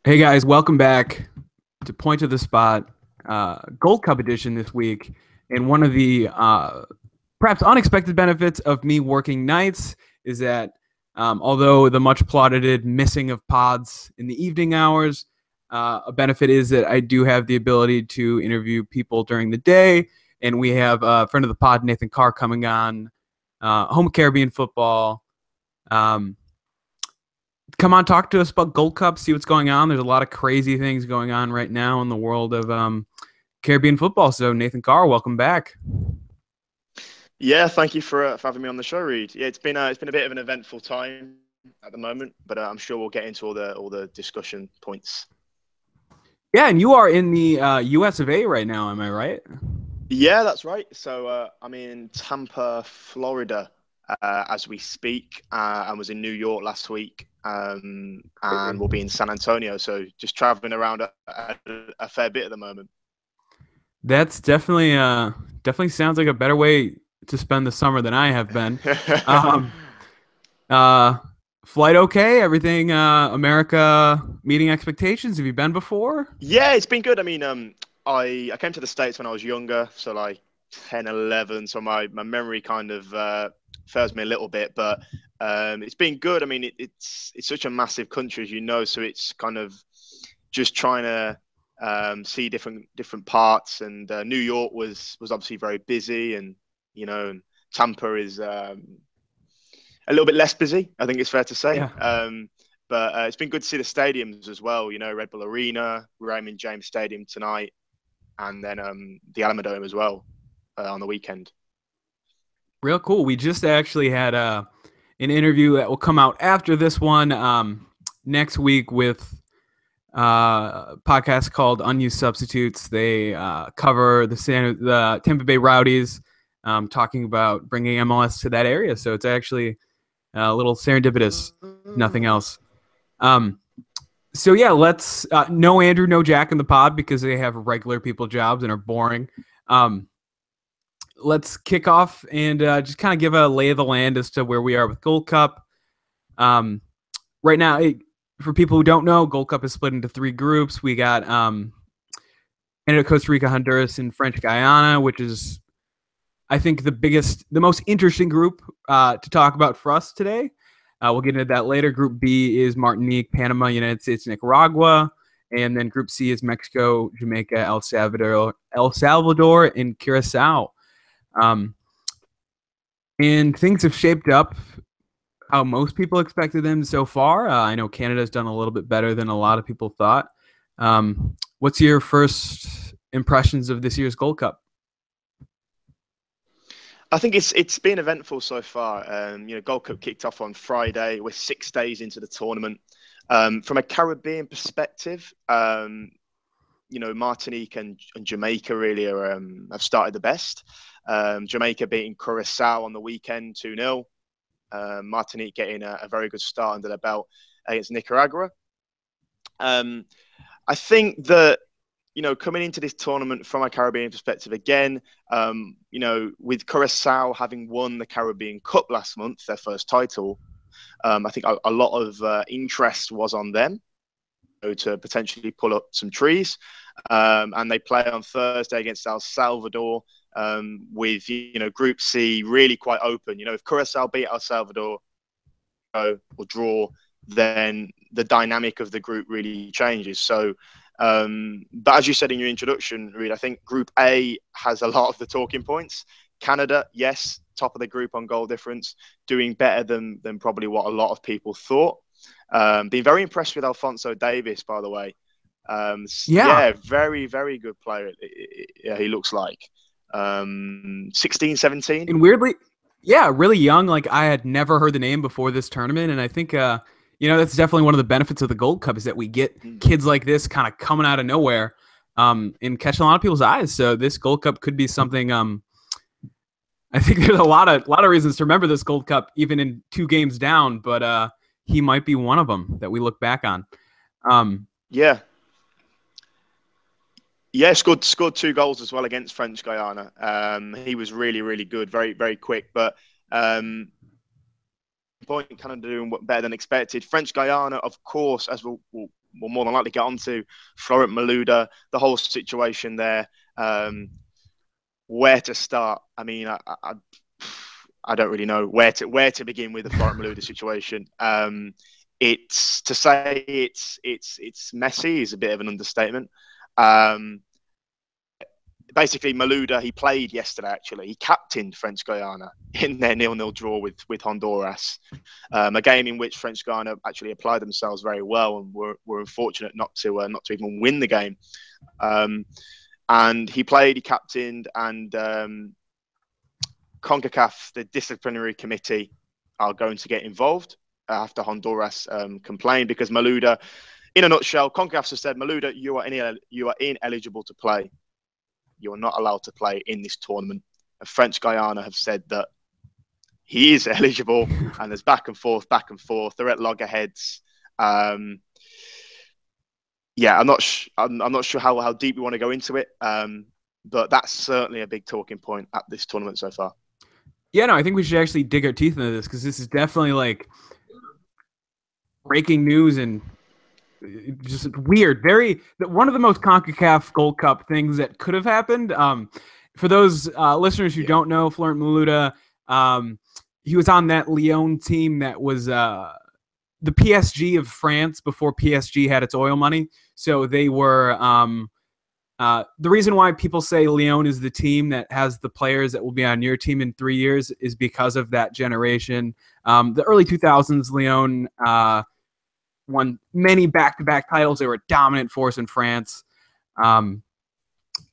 Hey guys, welcome back to Point to the Spot, Gold Cup edition this week. And one of the perhaps unexpected benefits of me working nights is that although the much plauded missing of pods in the evening hours, a benefit is that I do have the ability to interview people during the day. And we have a friend of the pod, Nathan Carr, coming on, home Caribbean football. Come on, talk to us about Gold Cup, see what's going on. There's a lot of crazy things going on right now in the world of Caribbean football. So Nathan Carr, welcome back. Yeah, thank you for having me on the show, Reed. Yeah, it's been a bit of an eventful time at the moment, but I'm sure we'll get into all the discussion points. Yeah, and you are in the US of A right now, am I right? Yeah, that's right. So I'm in Tampa, Florida, as we speak, and was in New York last week, and we'll be in San Antonio. So just traveling around a fair bit at the moment. That's definitely sounds like a better way to spend the summer than I have been. Um, uh, Flight okay? Everything America meeting expectations? Have you been before? Yeah, it's been good. I mean, I came to the States when I was younger, so like 10, 11. So my memory kind of fails me a little bit, but it's been good. I mean, it's such a massive country, as you know, so it's kind of just trying to see different parts. And New York was obviously very busy, and and Tampa is a little bit less busy. I think it's fair to say. Yeah. But it's been good to see the stadiums as well. Red Bull Arena, Raymond James Stadium tonight, and then the Alamodome as well on the weekend. Real cool. We just actually had an interview that will come out after this one next week with a podcast called Unused Substitutes. They cover the Tampa Bay Rowdies, talking about bringing MLS to that area. So it's actually a little serendipitous, if nothing else. So yeah, let's no Andrew, no Jack in the pod because they have regular people jobs and are boring. Let's kick off and just kind of give a lay of the land as to where we are with Gold Cup. Right now, for people who don't know, Gold Cup is split into three groups. We got Canada, Costa Rica, Honduras, and French Guiana, which is, I think, the most interesting group to talk about for us today. We'll get into that later. Group B is Martinique, Panama, United States, Nicaragua. And then Group C is Mexico, Jamaica, El Salvador, and Curacao. And things have shaped up how most people expected them so far. I know Canada's done a little bit better than a lot of people thought. What's your first impressions of this year's Gold Cup? I think it's been eventful so far. Gold Cup kicked off on Friday. We're 6 days into the tournament. From a Caribbean perspective, Martinique and Jamaica really have started the best. Jamaica beating Curacao on the weekend 2-0. Martinique getting a very good start under their belt against Nicaragua. I think that, coming into this tournament from a Caribbean perspective again, with Curacao having won the Caribbean Cup last month, their first title, I think a lot of interest was on them to potentially pull up some trees. And they play on Thursday against El Salvador, with Group C really quite open. If Curacao beat El Salvador or draw, then the dynamic of the group really changes. So, but as you said in your introduction, Reed, I think Group A has a lot of the talking points. Canada, yes, top of the group on goal difference, doing better than probably what a lot of people thought. Been very impressed with Alphonso Davies, by the way. Yeah, very, very good player. He looks like 16, 17. And weirdly, yeah, really young. Like I had never heard the name before this tournament, and I think that's definitely one of the benefits of the Gold Cup is that we get kids like this kind of coming out of nowhere, and catching a lot of people's eyes. So this Gold Cup could be something. I think there's a lot of reasons to remember this Gold Cup, even in 2 games down. But he might be one of them that we look back on. Yeah. Yeah, scored 2 goals as well against French Guiana. He was really, really good, very, very quick. But point kind of doing better than expected. French Guiana, of course, as we'll we'll more than likely get onto Florent Malouda, the whole situation there. Where to start? I mean, I don't really know where to begin with the Florent Malouda situation. It's to say it's messy is a bit of an understatement. Basically, Malouda, he played yesterday, actually. He captained French Guiana in their 0-0 draw with Honduras, a game in which French Guiana actually applied themselves very well and were unfortunate not to even win the game. And he played, he captained, and CONCACAF, the disciplinary committee, are going to get involved after Honduras complained, because Malouda, in a nutshell, CONCACAF has said, Malouda, you are ineligible to play. You are not allowed to play in this tournament. And French Guiana have said that he is eligible, and there's back and forth. They're at loggerheads. Yeah, I'm not sure how deep we want to go into it, but that's certainly a big talking point at this tournament so far. Yeah, no, I think we should actually dig our teeth into this, because this is definitely like breaking news and just weird. One of the most CONCACAF Gold Cup things that could have happened. For those listeners who don't know, Florent Malouda, he was on that Lyon team that was the PSG of France before PSG had its oil money. So they were the reason why people say Lyon is the team that has the players that will be on your team in 3 years is because of that generation. The early 2000s, Lyon won many back-to-back titles. They were a dominant force in France. And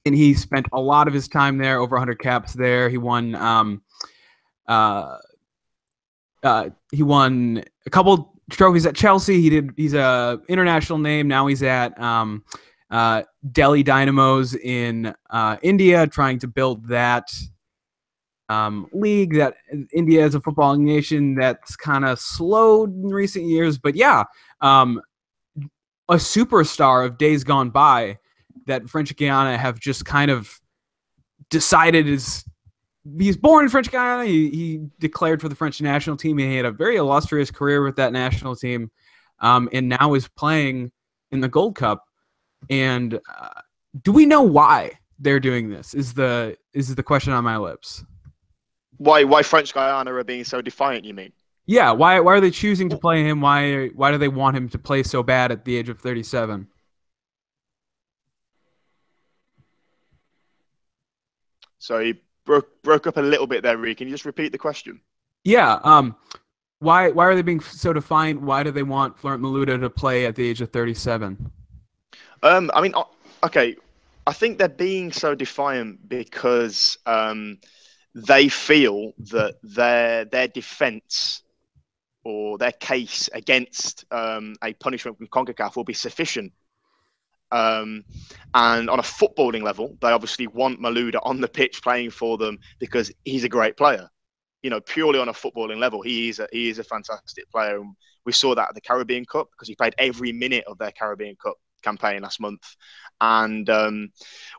he spent a lot of his time there, over 100 caps there. He won a couple trophies at Chelsea. He's a international name. Now he's at Delhi Dynamos in India, trying to build that league. That India is a footballing nation that's kind of slowed in recent years, but yeah, a superstar of days gone by that French Guiana have just kind of decided he's born in French Guiana. He declared for the French national team. He had a very illustrious career with that national team, and now is playing in the Gold Cup. And do we know why they're doing this? Is the question on my lips. Why French Guiana are being so defiant, you mean? Yeah, why are they choosing to play him? Why do they want him to play so bad at the age of 37? So you broke up a little bit there, Reed. Can you just repeat the question? Yeah. Why are they being so defiant? Why do they want Florent Malouda to play at the age of 37? I mean, okay, I think they're being so defiant because they feel that their defence or their case against a punishment from CONCACAF will be sufficient. And on a footballing level, they obviously want Malouda on the pitch playing for them because he's a great player. You know, purely on a footballing level, he is a fantastic player. And we saw that at the Caribbean Cup because he played every minute of their Caribbean Cup campaign last month. And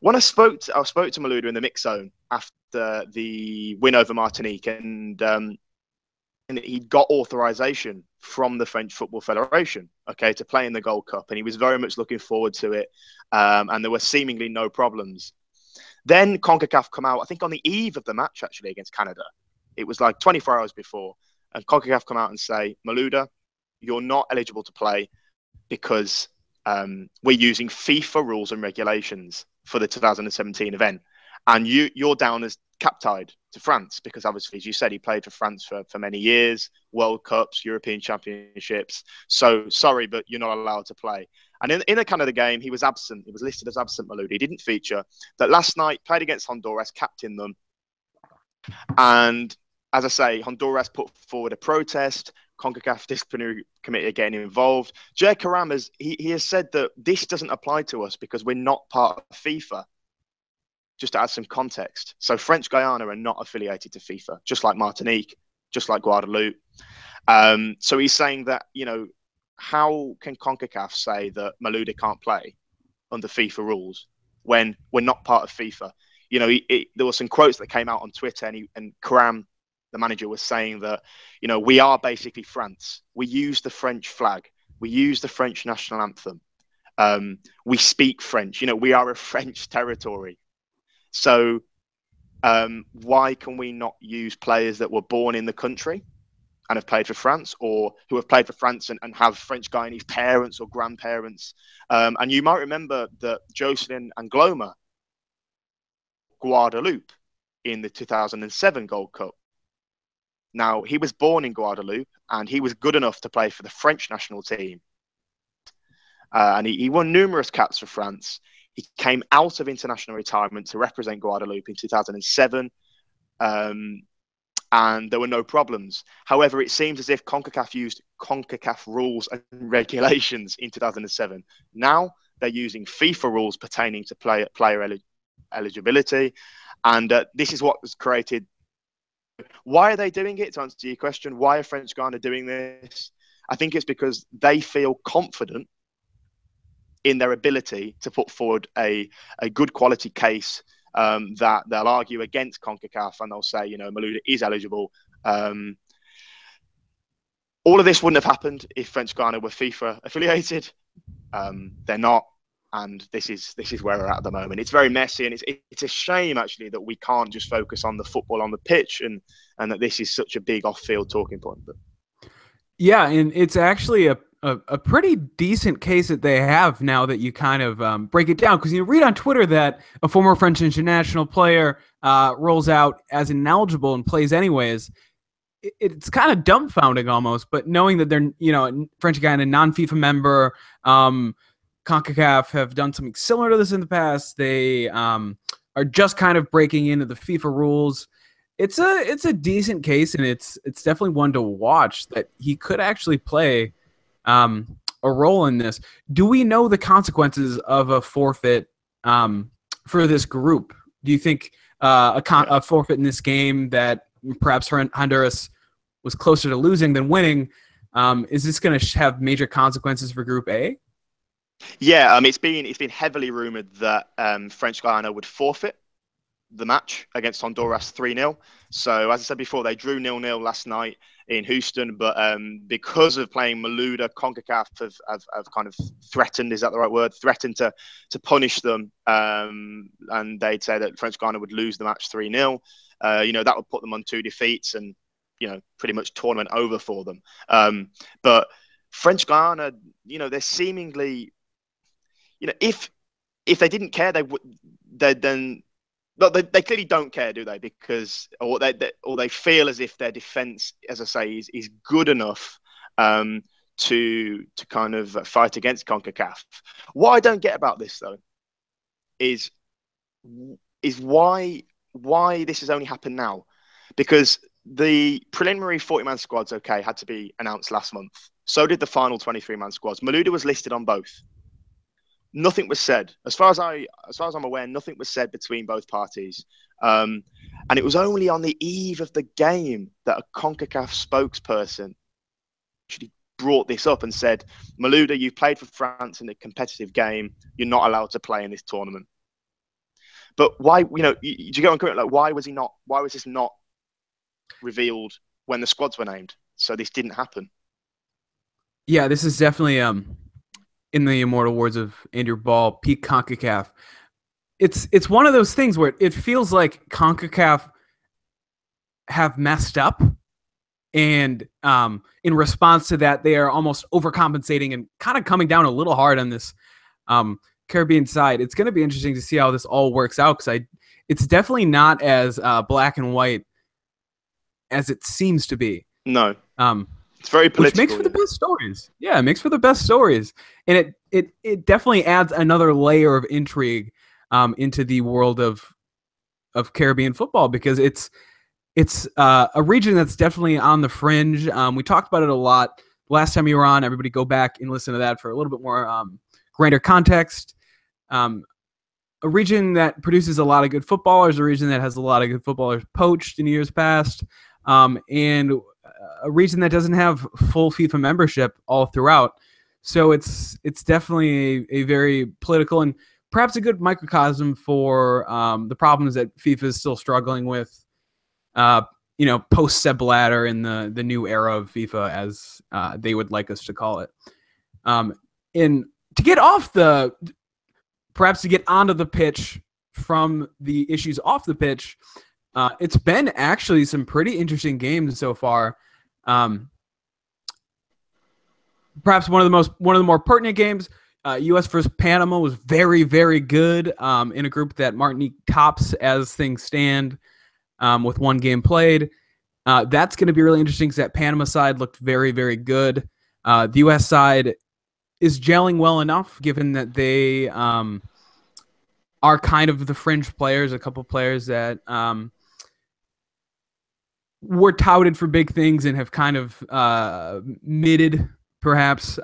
when I spoke to Malouda in the mix zone after the win over Martinique, and he got authorization from the French Football Federation, okay, to play in the Gold Cup, and he was very much looking forward to it. And there were seemingly no problems. Then CONCACAF come out, I think on the eve of the match actually against Canada. It was like 24 hours before, and CONCACAF come out and say, Malouda, you're not eligible to play because we're using FIFA rules and regulations for the 2017 event. And you're down as cap-tied to France because obviously, as you said, he played for France for many years, World Cups, European Championships. So sorry, but you're not allowed to play. And in the Canada game, he was absent. He was listed as absent, Malouda. He didn't feature. But last night, played against Honduras, captained them. And as I say, Honduras put forward a protest. CONCACAF disciplinary committee are getting involved. Jay Karam he has said that this doesn't apply to us because we're not part of FIFA. Just to add some context. So French Guiana are not affiliated to FIFA, just like Martinique, just like Guadeloupe. So he's saying that, you know, how can CONCACAF say that Malouda can't play under FIFA rules when we're not part of FIFA? You know, there were some quotes that came out on Twitter, and Karam, the manager, was saying that, you know, we are basically France. We use the French flag. We use the French national anthem. We speak French. We are a French territory. So why can we not use players that were born in the country and have played for France, or who have played for France and have French Guyanese parents or grandparents? And you might remember that Jocelyn Angloma, Guadeloupe, in the 2007 Gold Cup. Now, he was born in Guadeloupe, and he was good enough to play for the French national team. And he won numerous caps for France. He came out of international retirement to represent Guadeloupe in 2007, and there were no problems. However, it seems as if CONCACAF used CONCACAF rules and regulations in 2007. Now they're using FIFA rules pertaining to player eligibility, and this is what was created. Why are they doing it? To answer your question, why are French Guiana doing this? I think it's because they feel confident in their ability to put forward a good quality case that they'll argue against CONCACAF, and they'll say, Malouda is eligible. All of this wouldn't have happened if French Guiana were FIFA affiliated. They're not, and this is where we're at the moment. It's very messy, and it's a shame actually that we can't just focus on the football on the pitch, and that this is such a big off-field talking point. But yeah, and it's actually a pretty decent case that they have now that you kind of break it down, because you read on Twitter that a former French international player rolls out as ineligible and plays anyways. It's kind of dumbfounding almost, but knowing that they're, French Guiana, non-FIFA member, CONCACAF have done something similar to this in the past. They are just kind of breaking into the FIFA rules. It's a decent case, and it's definitely one to watch, that he could actually play a role in this. Do we know the consequences of a forfeit for this group? Do you think a forfeit in this game that perhaps Honduras was closer to losing than winning, is this going to have major consequences for Group A? Yeah, it's been heavily rumored that French Guiana would forfeit the match against Honduras 3-0. So, as I said before, they drew 0-0 last night in Houston, but because of playing Malouda, CONCACAF have kind of threatened, is that the right word? Threatened to punish them, and they'd say that French Guiana would lose the match 3-0. That would put them on 2 defeats and, pretty much tournament over for them. But French Guiana, they're seemingly, if they didn't care, they clearly don't care, do they? Because or they feel as if their defense, as I say, is good enough to kind of fight against CONCACAF. What I don't get about this though is why this has only happened now, because the preliminary 40-man squads, had to be announced last month. So did the final 23-man squads. Malouda was listed on both. Nothing was said, as far as I'm aware. Nothing was said between both parties, and it was only on the eve of the game that a CONCACAF spokesperson actually brought this up and said, "Malouda, you've played for France in a competitive game. You're not allowed to play in this tournament." But why? Do you get on correct? Like, why was this not revealed when the squads were named? So this didn't happen. Yeah, this is definitely in the immortal words of Andrew Ball, peak CONCACAF. It's one of those things where it feels like CONCACAF have messed up, and in response to that, they are almost overcompensating and kind of coming down a little hard on this Caribbean side. It's going to be interesting to see how this all works out, because it's definitely not as black and white as it seems to be. No. It's very political. Which makes for the best stories. Yeah, it makes for the best stories. And it definitely adds another layer of intrigue into the world of Caribbean football, because it's a region that's definitely on the fringe. We talked about it a lot last time you were on. Everybody go back and listen to that for a little bit more grander context. A region that produces a lot of good footballers, a region that has a lot of good footballers poached in years past, and a region that doesn't have full FIFA membership all throughout. So it's definitely a very political and perhaps a good microcosm for the problems that FIFA is still struggling with, post Sepp Blatter in the new era of FIFA, as they would like us to call it. And to get onto the pitch from the issues off the pitch, it's been actually some pretty interesting games so far. Perhaps one of the more pertinent games, U.S. versus Panama, was very, very good in a group that Martinique tops as things stand with one game played. That's going to be really interesting because that Panama side looked very, very good. The U.S. side is gelling well enough, given that they are kind of the fringe players, a couple players that were touted for big things and have kind of mitted, perhaps.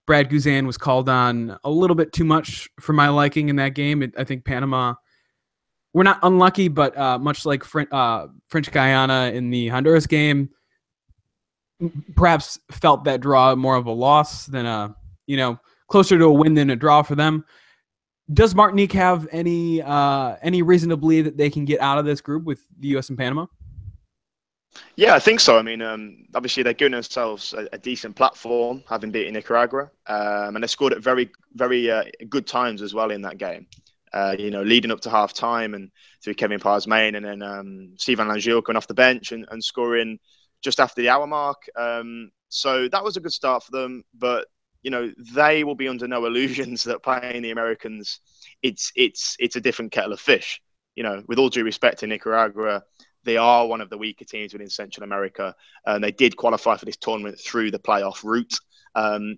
Brad Guzan was called on a little bit too much for my liking in that game. I think Panama were not unlucky, but much like French Guiana in the Honduras game, perhaps felt that draw more of a loss than closer to a win than a draw for them. Does Martinique have any reason to believe that they can get out of this group with the U.S. and Panama? Yeah, I think so. I mean, obviously they're giving themselves a decent platform, having beaten Nicaragua, and they scored at very, very good times as well in that game. Leading up to half time and through Kevin Parsmain, and then Steven Langille coming off the bench and scoring just after the hour mark. So that was a good start for them, but they will be under no illusions that playing the Americans, it's a different kettle of fish. With all due respect to Nicaragua, they are one of the weaker teams within Central America, and they did qualify for this tournament through the playoff route.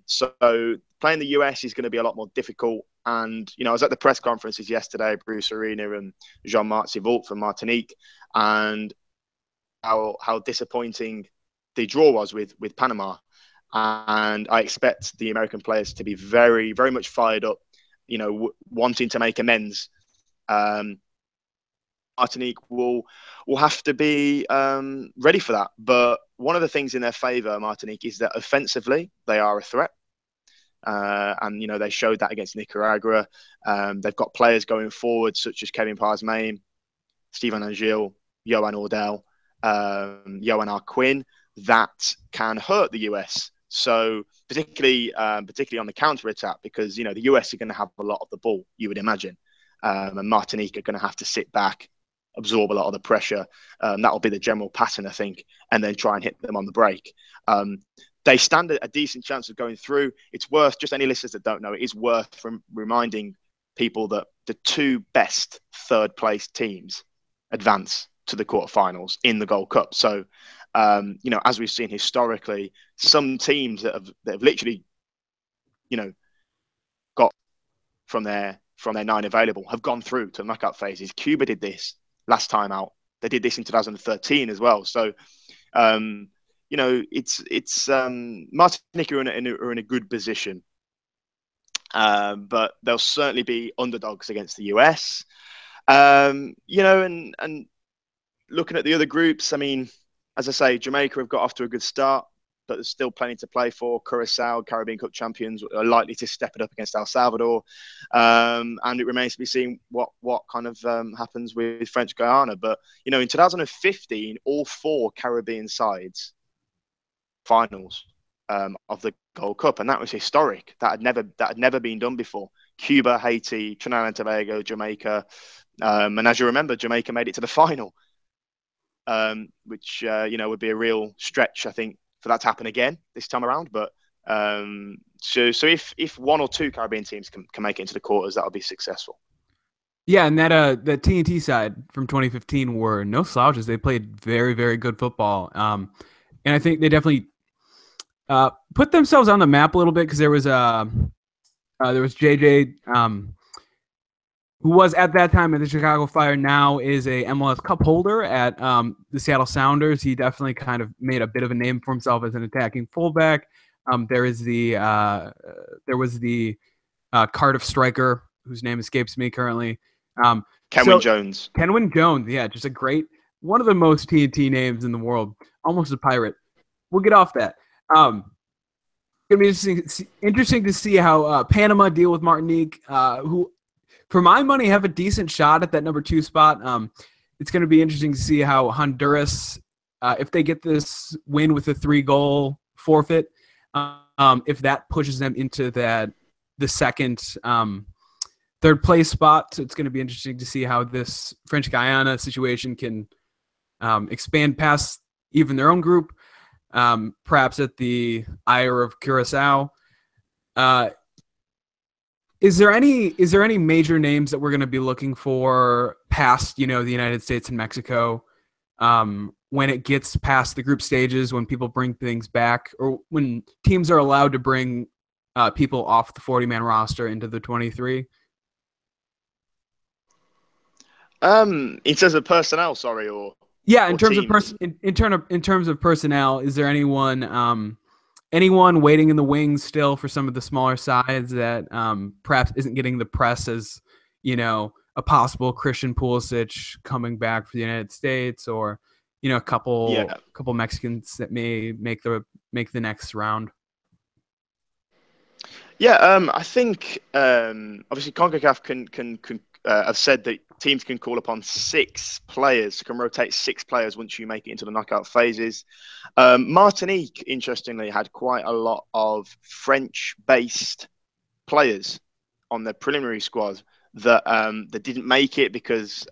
So playing the US is going to be a lot more difficult. And, I was at the press conferences yesterday, Bruce Arena and Jean-Marc Thibault from Martinique, and how disappointing the draw was with Panama. And I expect the American players to be very, very much fired up, wanting to make amends. Martinique will have to be ready for that. But one of the things in their favour, Martinique, is that offensively they are a threat. And they showed that against Nicaragua. They've got players going forward such as Kevin Parsmain, Steven Langille, Yohan Ordell, Yohan Arquin, that can hurt the US. So particularly on the counter attack, because the US are going to have a lot of the ball, you would imagine, and Martinique are going to have to sit back, absorb a lot of the pressure. That'll be the general pattern, I think, and then try and hit them on the break. They stand a decent chance of going through. It's worth, just any listeners that don't know, it is worth reminding people that the two best third place teams advance to the quarterfinals in the Gold Cup. So, as we've seen historically, some teams that have literally, got from their 9 available have gone through to the knockout phases. Cuba did this last time out. They did this in 2013 as well. So, it's Martinique are in a good position, but they'll certainly be underdogs against the US. And looking at the other groups, I mean, as I say, Jamaica have got off to a good start, but there's still plenty to play for. Curacao, Caribbean Cup champions, are likely to step it up against El Salvador, and it remains to be seen what kind of happens with French Guiana. But in 2015, all 4 Caribbean sides finals of the Gold Cup, and that was historic. That had never been done before. Cuba, Haiti, Trinidad and Tobago, Jamaica, and as you remember, Jamaica made it to the final, which would be a real stretch, I think, for that to happen again this time around. But so if 1 or 2 Caribbean teams can make it into the quarters, that'll be successful. Yeah, and that the TNT side from 2015 were no slouches. They played very, very good football. And I think they definitely put themselves on the map a little bit, because there was JJ, who was at that time at the Chicago Fire, now is a MLS Cup holder at the Seattle Sounders. He definitely kind of made a bit of a name for himself as an attacking fullback. There was the Cardiff striker, whose name escapes me currently. Kenwyne Jones. Kenwyne Jones, yeah, just a great, one of the most TNT names in the world, almost a pirate. We'll get off that. It's going to be interesting to see how Panama deal with Martinique, who, for my money, have a decent shot at that number 2 spot. It's going to be interesting to see how Honduras, if they get this win with a 3-goal forfeit, if that pushes them into that the second third place spot. So it's going to be interesting to see how this French Guiana situation can expand past even their own group, perhaps at the ire of Curacao. Is there any major names that we're going to be looking for past, the United States and Mexico, when it gets past the group stages, when people bring things back, or when teams are allowed to bring people off the 40-man roster into the 23? In terms of personnel, sorry, or yeah, in or terms teams? of in terms of personnel, is there anyone waiting in the wings still for some of the smaller sides that perhaps isn't getting the press as a possible Christian Pulisic coming back for the United States, or a Yeah. couple Mexicans that may make the next round? Yeah, I think obviously CONCACAF can have said that teams can call upon 6 players, can rotate 6 players once you make it into the knockout phases. Martinique, interestingly, had quite a lot of French-based players on their preliminary squad that didn't make it because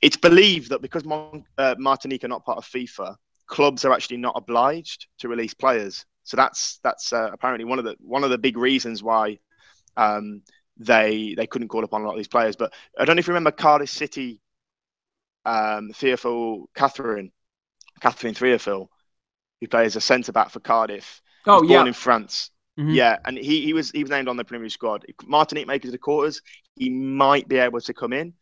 it's believed that because Martinique are not part of FIFA, clubs are actually not obliged to release players. So that's apparently one of the big reasons why they couldn't call upon a lot of these players. But I don't know if you remember Cardiff City, Theophile Catherine Theophile, who plays a centre back for Cardiff. Oh He's yeah. born in France. Mm-hmm. Yeah, and he was named on the preliminary squad. If Martinique make it to the quarters, he might be able to come in.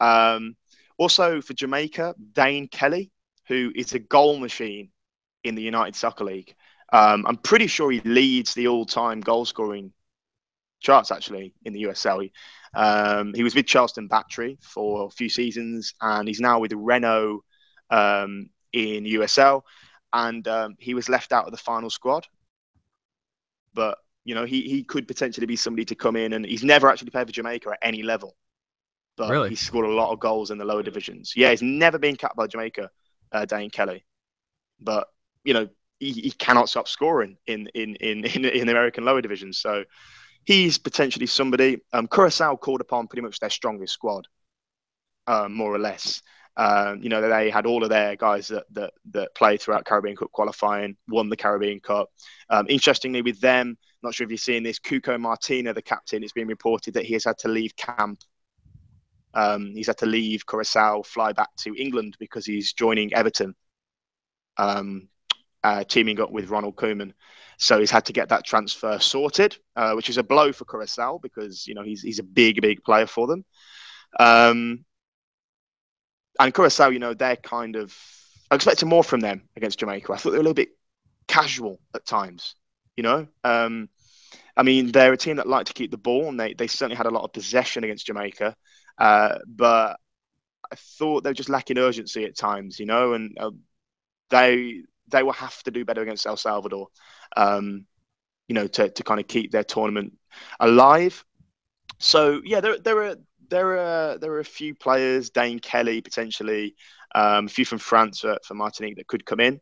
Also for Jamaica, Dane Kelly, who is a goal machine in the United Soccer League. I'm pretty sure he leads the all-time goal-scoring charts, actually, in the USL. He was with Charleston Battery for a few seasons, and he's now with Renault in USL. And he was left out of the final squad. But, he could potentially be somebody to come in, and he's never actually played for Jamaica at any level. But Really? he's scored a lot of goals in the lower divisions. Yeah, he's never been capped by Jamaica, Dane Kelly. But, he cannot stop scoring in the American lower divisions. So he's potentially somebody. Curacao called upon pretty much their strongest squad, more or less. They had all of their guys that played throughout Caribbean Cup qualifying, won the Caribbean Cup. Interestingly, with them, not sure if you've seen this, Cuco Martina, the captain, it's been reported that he has had to leave camp. He's had to leave Curacao, fly back to England because he's joining Everton. Teaming up with Ronald Koeman. So he's had to get that transfer sorted, which is a blow for Curacao because, he's a big player for them. And Curacao, they're I expected more from them against Jamaica. I thought they were a little bit casual at times, they're a team that like to keep the ball, and they certainly had a lot of possession against Jamaica. But I thought they were just lacking urgency at times, and they will have to do better against El Salvador, to kind of keep their tournament alive. So yeah, there are a few players, Dane Kelly potentially, a few from France for Martinique that could come in,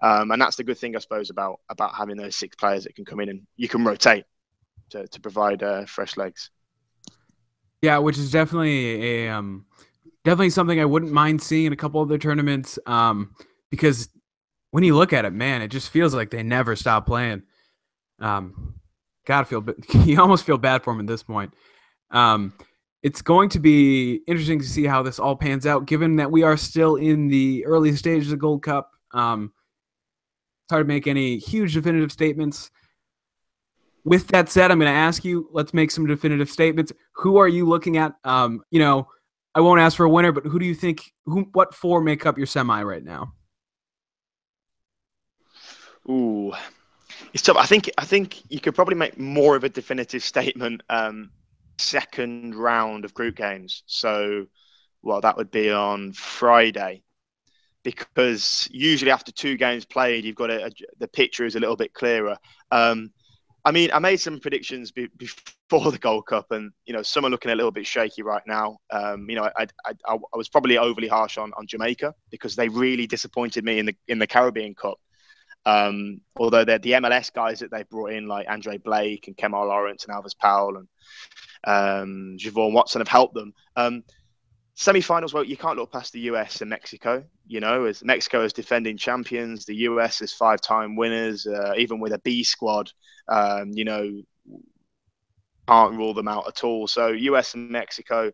and that's the good thing, I suppose, about having those 6 players that can come in and you can rotate to provide fresh legs. Yeah, which is definitely definitely something I wouldn't mind seeing in a couple of their tournaments, because when you look at it, man, it just feels like they never stop playing. You almost feel bad for them at this point. It's going to be interesting to see how this all pans out, given that we are still in the early stages of Gold Cup. It's hard to make any huge definitive statements. With that said, I'm going to ask you, let's make some definitive statements. Who are you looking at? I won't ask for a winner, but who do you think, what 4 make up your semi right now? Ooh, it's tough. I think you could probably make more of a definitive statement second round of group games. So, that would be on Friday, because usually after 2 games played, you've got the picture is a little bit clearer. I made some predictions before the Gold Cup, and some are looking a little bit shaky right now. I was probably overly harsh on Jamaica because they really disappointed me in the Caribbean Cup. Although they're the MLS guys that they brought in, like Andre Blake and Kemal Lawrence and Alvis Powell and Javon Watson, have helped them. Semi-finals, well, you can't look past the US and Mexico. You know, as Mexico is defending champions, the US is 5-time winners. Even with a B squad, you know, can't rule them out at all. So US and Mexico.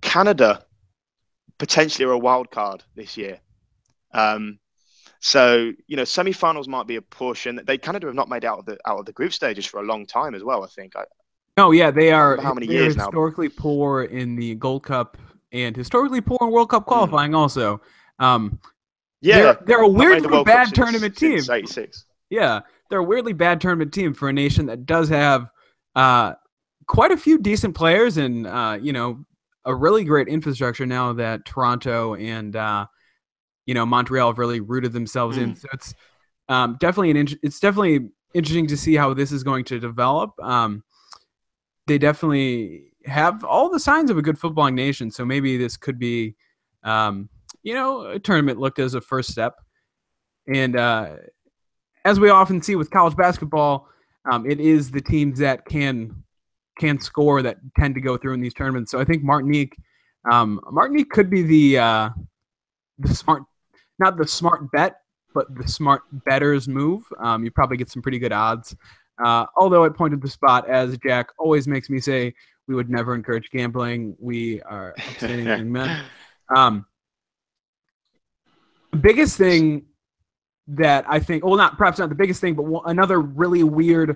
Canada potentially are a wild card this year. So, you know, semi-finals might be a push, and Canada have not made out of the group stages for a long time as well, I think. No, yeah, they are. How many They years are now? historically poor in the Gold Cup and historically poor in World Cup qualifying. Also, yeah, they're a weirdly bad since, tournament team. Since '86. Yeah, they're a weirdly bad tournament team for a nation that does have quite a few decent players and you know, a really great infrastructure now that Toronto and you know, Montreal have really rooted themselves in. So it's definitely it's definitely interesting to see how this is going to develop. They definitely have all the signs of a good footballing nation. So maybe this could be, you know, a tournament looked as a first step. And as we often see with college basketball, it is the teams that can score that tend to go through in these tournaments. So I think Martinique could be the smart, not the smart bet, but the smart bettors move. You probably get some pretty good odds. Although at point of the spot, as Jack always makes me say, we would never encourage gambling. We are upstanding men. The biggest thing that I think, well, perhaps not the biggest thing, but another really weird,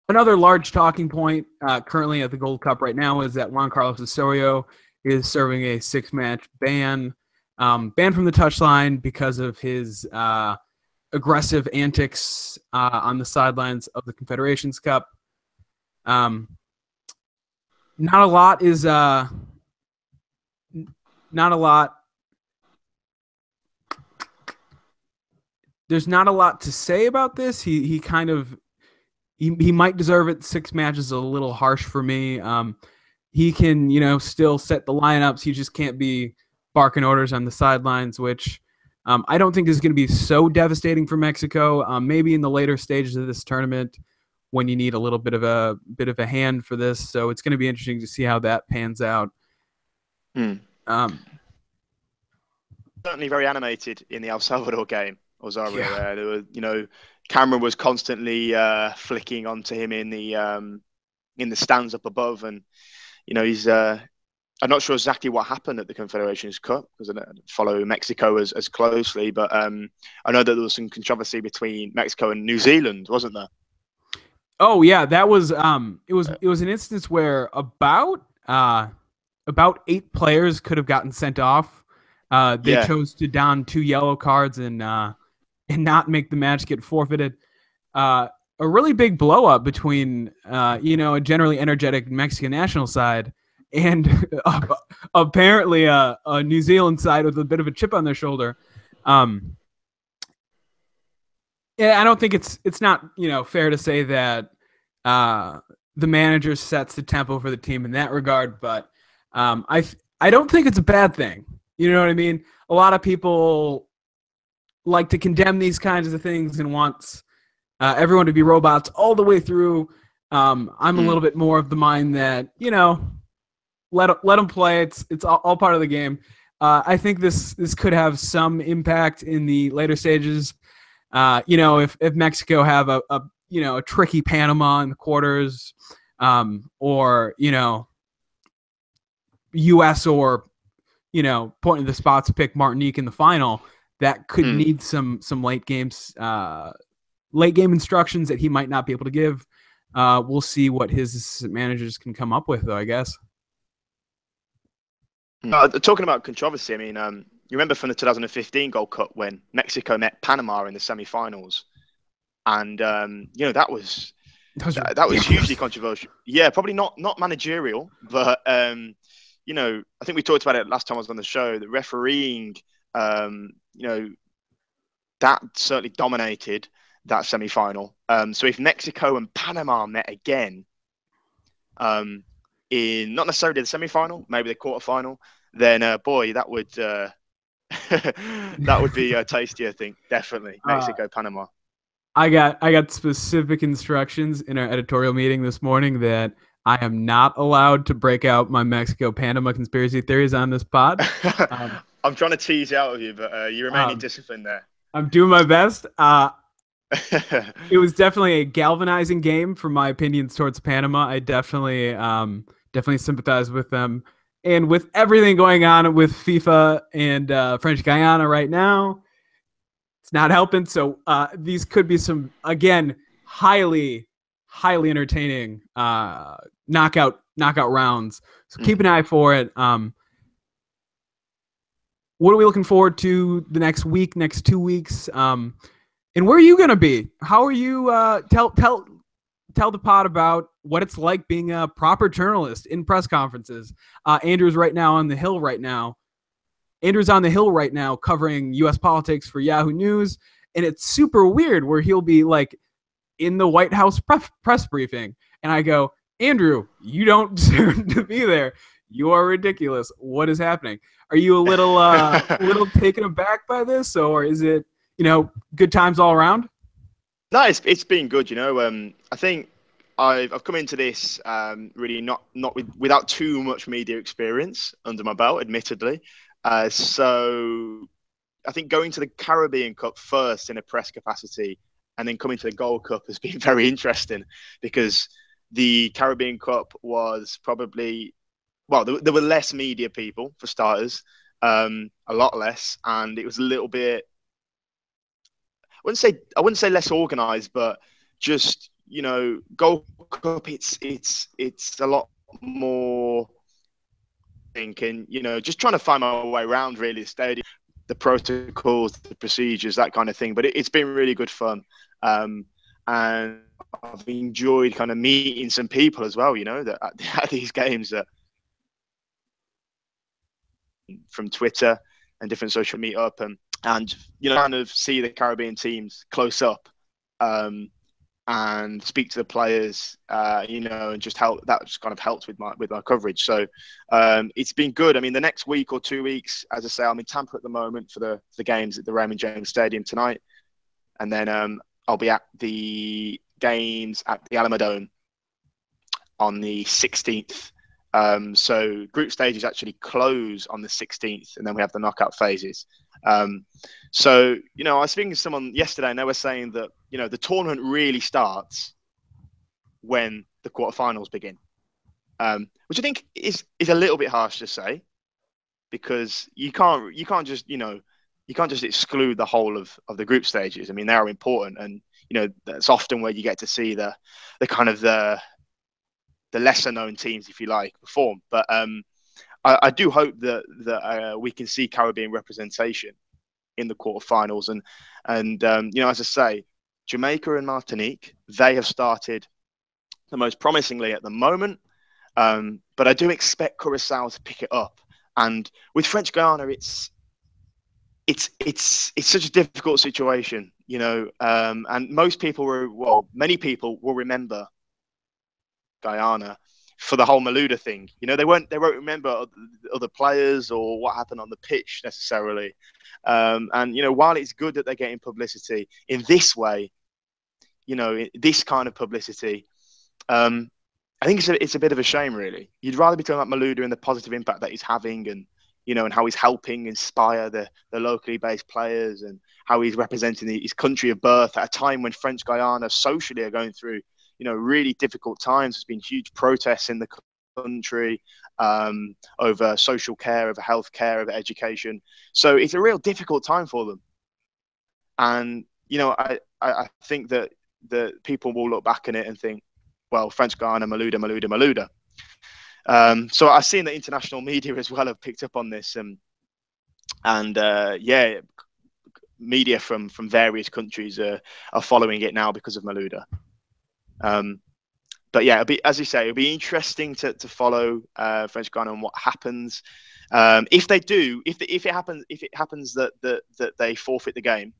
another large talking point currently at the Gold Cup right now is that Juan Carlos Osorio is serving a 6-match ban, banned from the touchline because of his aggressive antics on the sidelines of the Confederations Cup. Not a lot is not a lot. There's not a lot to say about this. He kind of he might deserve it. 6 matches is a little harsh for me. He can, you know, still set the lineups. He just can't be barking orders on the sidelines, which I don't think is going to be so devastating for Mexico. Maybe in the later stages of this tournament, when you need a little bit of a hand for this. So it's going to be interesting to see how that pans out. Certainly very animated in the El Salvador game. Osorio, there were, you know, camera was constantly flicking onto him in the stands up above, and you know, he's. I'm not sure exactly what happened at the Confederations Cup because I don't follow Mexico as closely, but I know that there was some controversy between Mexico and New Zealand, wasn't there? Oh yeah, that was it was an instance where about 8 players could have gotten sent off. They chose to don 2 yellow cards and not make the match get forfeited. A really big blow up between you know, a generally energetic Mexican national side and apparently a New Zealand side with a bit of a chip on their shoulder. Yeah, I don't think it's not, you know, fair to say that the manager sets the tempo for the team in that regard, but I don't think it's a bad thing. You know what I mean? A lot of people like to condemn these kinds of things and wants everyone to be robots all the way through. I'm a little bit more of the mind that, you know, let them play. It's all part of the game. I think this could have some impact in the later stages. You know, if Mexico have a you know, a tricky Panama in the quarters, or you know, U.S. or you know, point of the spots to pick Martinique in the final, that could need some late game instructions that he might not be able to give. We'll see what his managers can come up with, though, I guess. Talking about controversy, I mean, you remember from the 2015 Gold Cup when Mexico met Panama in the semi-finals, and you know, that was hugely controversial. Yeah, probably not managerial, but you know, I think we talked about it last time I was on the show. The refereeing, you know, that certainly dominated that semi-final. So if Mexico and Panama met again, in not necessarily the semi-final, maybe the quarter-final, then boy, that would that would be tasty. I think definitely Mexico, Panama. I got specific instructions in our editorial meeting this morning that I am not allowed to break out my Mexico Panama conspiracy theories on this pod. I'm trying to tease you out of you, but you remain in discipline there. I'm doing my best. It was definitely a galvanizing game for my opinions towards Panama. I definitely sympathize with them. And with everything going on with FIFA and French Guiana right now, it's not helping. So these could be some, again, highly entertaining knockout rounds. So keep an eye for it. What are we looking forward to the next week, next 2 weeks? And where are you going to be? How are you? Tell the pod about what it's like being a proper journalist in press conferences. Andrew's right now on the Hill right now. Andrew's on the Hill right now covering U.S. politics for Yahoo News. And it's super weird where he'll be like in the White House press briefing. And I go, Andrew, you don't deserve to be there. You are ridiculous. What is happening? Are you a little taken aback by this, or is it, good times all around? No, it's been good. I think I've come into this really not without too much media experience under my belt, admittedly. So I think going to the Caribbean Cup first in a press capacity and then coming to the Gold Cup has been very interesting, because the Caribbean Cup was probably, well, there were less media people for starters, a lot less, and it was a little bit, I wouldn't say less organized, but just, Gold Cup, it's a lot more thinking, just trying to find my way around really the stadium, the protocols, the procedures, that kind of thing. But it's been really good fun. And I've enjoyed kind of meeting some people as well, that at these games, that from Twitter and different social meetup, and kind of see the Caribbean teams close up, and speak to the players, and just help. That just kind of helped with my coverage. So it's been good. I mean, the next week or 2 weeks, as I say, I'm in Tampa at the moment for the games at the Raymond James Stadium tonight, and then I'll be at the games at the Alamodome on the 16th. So group stages actually close on the 16th, and then we have the knockout phases. So, I was speaking to someone yesterday, and they were saying that, the tournament really starts when the quarterfinals begin, which I think is a little bit harsh to say, because you can't just, you can't just exclude the whole of the group stages. I mean, they are important, and, that's often where you get to see the kind of the lesser known teams, if you like, perform. But I do hope that we can see Caribbean representation in the quarterfinals, and as I say, Jamaica and Martinique, they have started the most promisingly at the moment, but I do expect Curacao to pick it up. And with French Guiana, it's such a difficult situation, and many people will remember Guyana for the whole Malouda thing. They won't remember other players or what happened on the pitch necessarily. And while it's good that they're getting publicity in this way, this kind of publicity, I think it's a bit of a shame, really. You'd rather be talking about Malouda and the positive impact that he's having, and and how he's helping inspire the locally based players, and how he's representing his country of birth at a time when French Guiana socially are going through really difficult times. There's been huge protests in the country over social care, over health care, over education. So it's a real difficult time for them. And, I think that the people will look back on it and think, well, French Guiana, Malouda. So I've seen that international media as well have picked up on this. Media from various countries are following it now because of Malouda. But yeah, it'll be interesting to follow French Guiana and what happens. If it happens that they forfeit the game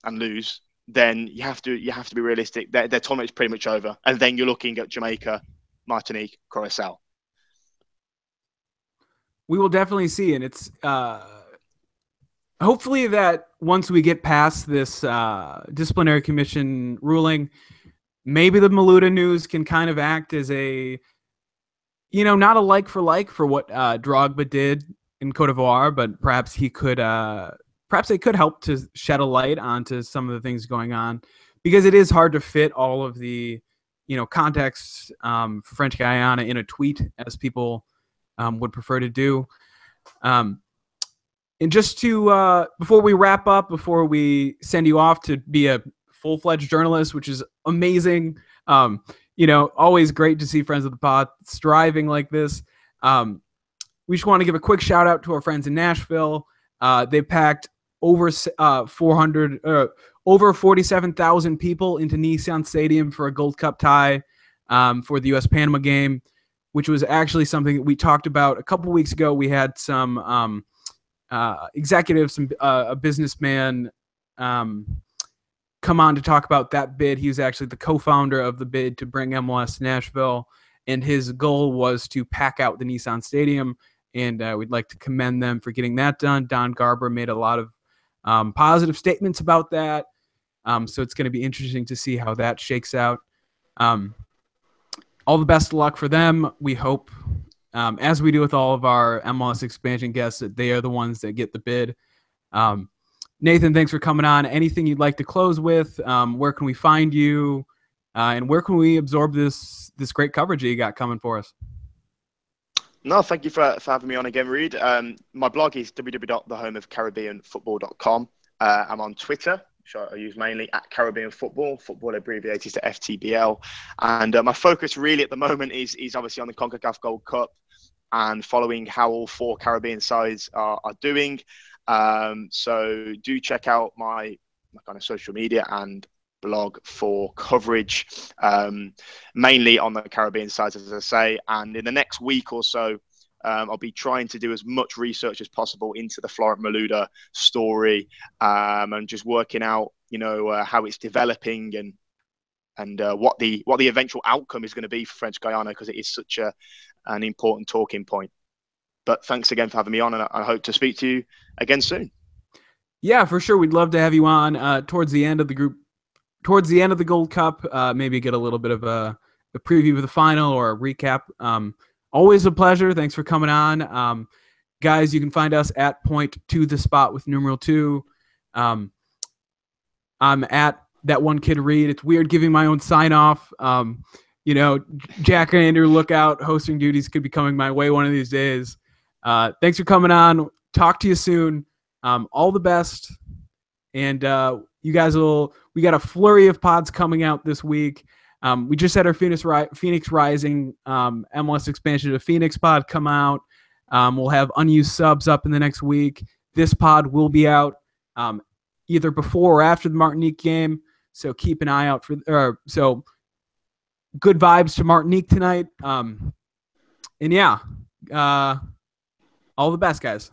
and lose, then you have to be realistic. Their tournament is pretty much over, and then you're looking at Jamaica, Martinique, Curacao. We will definitely see, and it's hopefully that once we get past this disciplinary commission ruling, maybe the Maluda news can kind of act as a, not a like for what Drogba did in Cote d'Ivoire, but perhaps he could, perhaps it could help to shed a light onto some of the things going on, because it is hard to fit all of the, context for French Guiana in a tweet, as people would prefer to do. And just to, before we wrap up, before we send you off to be a full-fledged journalist, which is amazing, always great to see friends of the pod striving like this. We just want to give a quick shout out to our friends in Nashville. They packed over 47,000 people into Nissan Stadium for a Gold Cup tie for the U.S.-Panama game, which was actually something that we talked about a couple weeks ago. We had some executives, a businessman come on to talk about that bid. He was actually the co-founder of the bid to bring MLS to Nashville, and his goal was to pack out the Nissan Stadium, and we'd like to commend them for getting that done. Don Garber made a lot of positive statements about that, so it's going to be interesting to see how that shakes out. All the best of luck for them. We hope, as we do with all of our MLS expansion guests, that they are the ones that get the bid. Nathan, thanks for coming on. Anything you'd like to close with? Where can we find you? And where can we absorb this great coverage that you got coming for us? No, thank you for having me on again, Reed. My blog is www.thehomeofcaribbeanfootball.com. I'm on Twitter, which I use mainly at Caribbean Football. Football abbreviated to FTBL. And my focus really at the moment is obviously on the CONCACAF Gold Cup and following how all 4 Caribbean sides are doing. So do check out my kind of social media and blog for coverage, mainly on the Caribbean sides, as I say. And in the next week or so, I'll be trying to do as much research as possible into the Florent Malouda story, and just working out, how it's developing and what the eventual outcome is going to be for French Guiana, because it is such an important talking point. But thanks again for having me on, and I hope to speak to you again soon. Yeah, for sure. We'd love to have you on towards the end of the Gold Cup. Maybe get a little bit of a preview of the final or a recap. Always a pleasure. Thanks for coming on. Guys, you can find us at Point2TheSpot with numeral 2. I'm at That One Kid Reed. It's weird giving my own sign off. Jack and Andrew, look out. Hosting duties could be coming my way one of these days. Thanks for coming on. Talk to you soon. All the best. And you guys we got a flurry of pods coming out this week. We just had our Phoenix Rising MLS expansion to Phoenix pod come out. We'll have unused subs up in the next week. This pod will be out either before or after the Martinique game. So keep an eye out so good vibes to Martinique tonight. And yeah, all the best, guys.